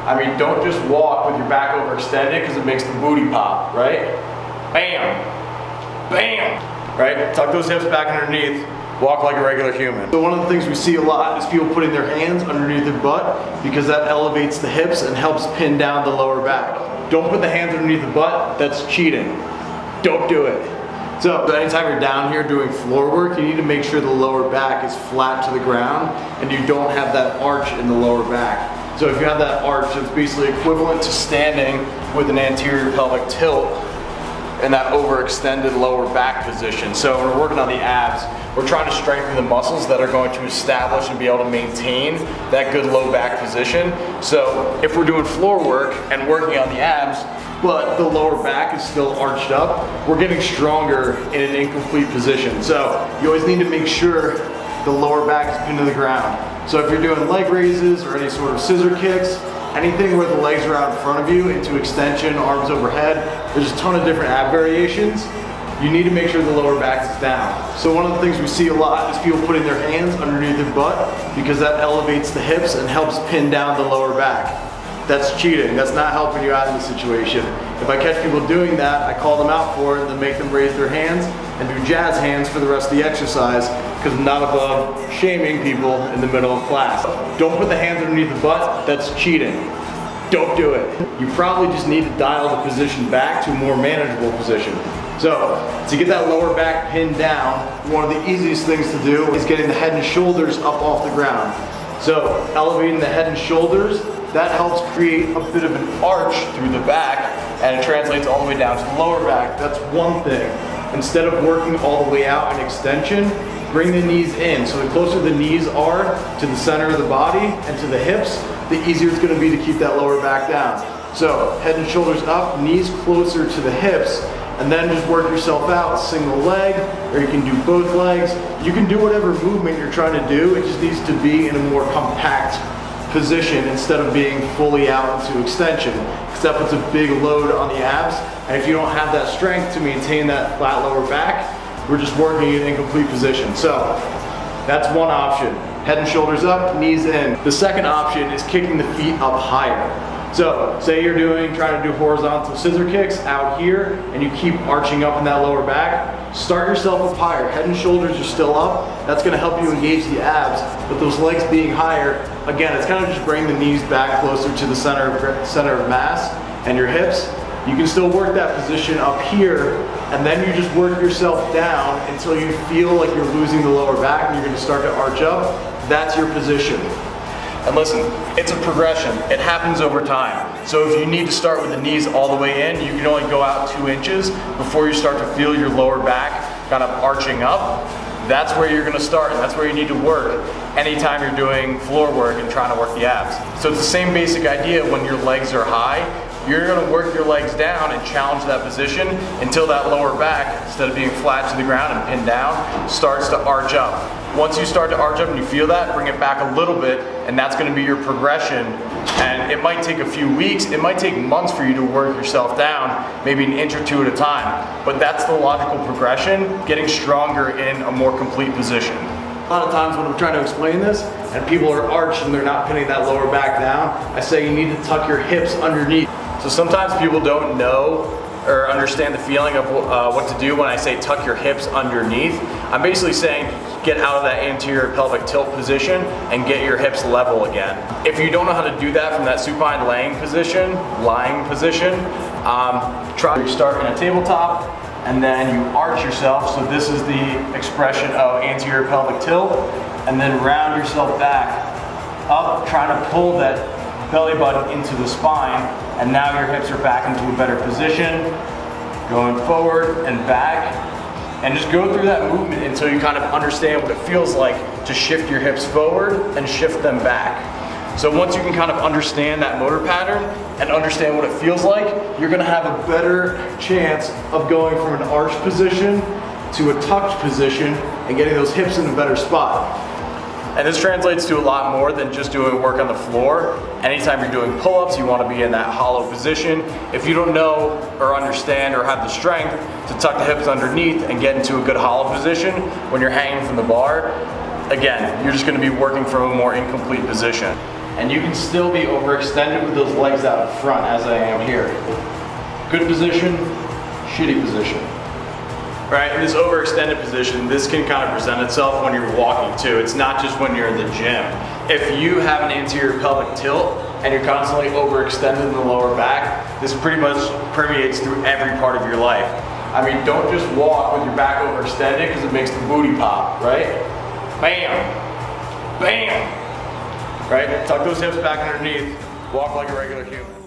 I mean, don't just walk with your back overextended because it makes the booty pop, right? Bam, bam, right? Tuck those hips back underneath, walk like a regular human. So one of the things we see a lot is people putting their hands underneath their butt because that elevates the hips and helps pin down the lower back. Don't put the hands underneath the butt, that's cheating. Don't do it. So anytime you're down here doing floor work, you need to make sure the lower back is flat to the ground and you don't have that arch in the lower back. So if you have that arch, it's basically equivalent to standing with an anterior pelvic tilt in that overextended lower back position. So when we're working on the abs, we're trying to strengthen the muscles that are going to establish and be able to maintain that good low back position. So if we're doing floor work and working on the abs, but the lower back is still arched up, we're getting stronger in an incomplete position. So you always need to make sure the lower back is pinned to the ground. So if you're doing leg raises or any sort of scissor kicks, anything where the legs are out in front of you into extension, arms overhead, there's a ton of different ab variations. You need to make sure the lower back is down. So one of the things we see a lot is people putting their hands underneath their butt because that elevates the hips and helps pin down the lower back. That's cheating. That's not helping you out in the situation. If I catch people doing that, I call them out for it and then make them raise their hands and do jazz hands for the rest of the exercise because I'm not above shaming people in the middle of class. Don't put the hands underneath the butt. That's cheating. Don't do it. You probably just need to dial the position back to a more manageable position. So, to get that lower back pinned down, one of the easiest things to do is getting the head and shoulders up off the ground. So, elevating the head and shoulders, that helps create a bit of an arch through the back and it translates all the way down to the lower back. That's one thing. Instead of working all the way out in extension, bring the knees in. So the closer the knees are to the center of the body and to the hips, the easier it's going to be to keep that lower back down. So head and shoulders up, knees closer to the hips, and then just work yourself out, single leg, or you can do both legs. You can do whatever movement you're trying to do, it just needs to be in a more compact position instead of being fully out into extension, because that puts a big load on the abs, and if you don't have that strength to maintain that flat lower back, we're just working in incomplete position. So that's one option. Head and shoulders up, knees in. The second option is kicking the feet up higher. So say you're trying to do horizontal scissor kicks out here and you keep arching up in that lower back, start yourself up higher. Head and shoulders are still up. That's gonna help you engage the abs, but those legs being higher, again, it's kind of just bringing the knees back closer to the center of mass and your hips. You can still work that position up here and then you just work yourself down until you feel like you're losing the lower back and you're gonna start to arch up. That's your position. And listen, it's a progression. It happens over time. So if you need to start with the knees all the way in, you can only go out 2 inches before you start to feel your lower back kind of arching up. That's where you're gonna start, and that's where you need to work anytime you're doing floor work and trying to work the abs. So it's the same basic idea when your legs are high. You're gonna work your legs down and challenge that position until that lower back, instead of being flat to the ground and pinned down, starts to arch up. Once you start to arch up and you feel that, bring it back a little bit, and that's gonna be your progression. And it might take a few weeks, it might take months for you to work yourself down, maybe an inch or two at a time. But that's the logical progression, getting stronger in a more complete position. A lot of times when I'm trying to explain this, and people are arched and they're not pinning that lower back down, I say you need to tuck your hips underneath. So sometimes people don't know or understand the feeling of what to do when I say tuck your hips underneath. I'm basically saying get out of that anterior pelvic tilt position and get your hips level again. If you don't know how to do that from that supine lying position, try to start in a tabletop and then you arch yourself. So this is the expression of anterior pelvic tilt, and then round yourself back up, trying to pull that belly button into the spine, and now your hips are back into a better position, going forward and back, and just go through that movement until you kind of understand what it feels like to shift your hips forward and shift them back. So once you can kind of understand that motor pattern and understand what it feels like, you're gonna have a better chance of going from an arched position to a tucked position and getting those hips in a better spot. And this translates to a lot more than just doing work on the floor. Anytime you're doing pull-ups, you want to be in that hollow position. If you don't know or understand or have the strength to tuck the hips underneath and get into a good hollow position when you're hanging from the bar, again, you're just going to be working from a more incomplete position. and you can still be overextended with those legs out in front as I am here. Good position, shitty position. Right, in this overextended position, this can kind of present itself when you're walking too. It's not just when you're in the gym. If you have an anterior pelvic tilt and you're constantly overextended in the lower back, this pretty much permeates through every part of your life. I mean, don't just walk with your back overextended because it makes the booty pop, right? Bam, bam, right? Tuck those hips back underneath, walk like a regular human.